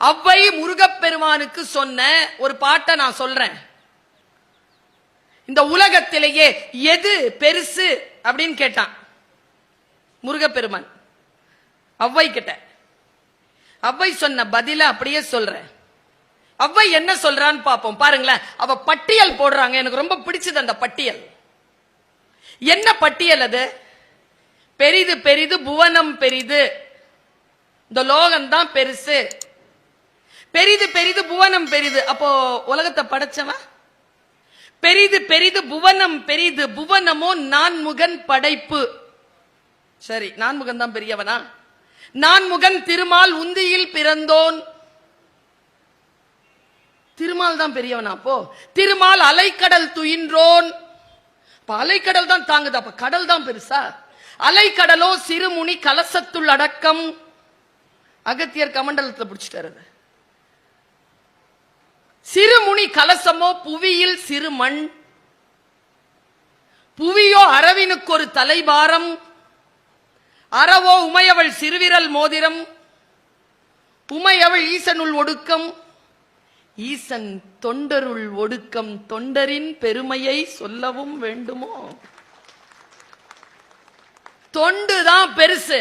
அவ்வை முருகப்பெருமானுக்கு சொன்ன ஒரு பாட்டை நான் சொல்றேன். இந்த உலகத்திலேயே எது பெருசு அப்படின்னு கேட்டான் முருகப்பெருமான் அவ்வை கிட்ட. அவ்வை சொன்ன பதில அப்படியே சொல்றேன். அவ்வை என்ன சொல்றான்னு பாப்போம். பாருங்களேன், அவ பட்டியல் போடுறாங்க. எனக்கு ரொம்ப பிடிச்சது அந்த பட்டியல். என்ன பட்டியல் அது? பெரிது பெரிது புவனம் பெரிது, இந்த லோகம் தான் பெருசு. பெரிது பெரிது புவனம் பெரிது. அப்போ உலகத்தை படைச்சவன் பெரிது பெரிது புவனம் பெரிது. புவனமோ நான்முகன் படைப்பு. சரி, நான்முகன் தான் பெரியவனா? நான்முகன் திருமால் உந்தியில் பிறந்தோன். திருமால் தான் பெரியவனா? அப்போ திருமால் அலைக்கடல் துயின்றோன். அலைக்கடல் தான் தாங்குது. அப்ப கடல் தான் பெருசா? அலைக்கடலோ சிறுமுனி கலசத்துள் அடக்கம். அகத்தியர் கமண்டலத்துல பிடிச்சிட்டாரு. சிறுமுனி கலசமோ புவியில் சிறு மண். புவியோ அரவினுக்கு ஒரு தலைபாரம். அறவோ உமையவள் சிறுவிரல் மோதிரம். உமையவள் ஈசனுள் ஒடுக்கம். ஈசன் தொண்டருள் ஒடுக்கம். தொண்டரின் பெருமையை சொல்லவும் வேண்டுமோ? தொண்டுதான் பெருசு.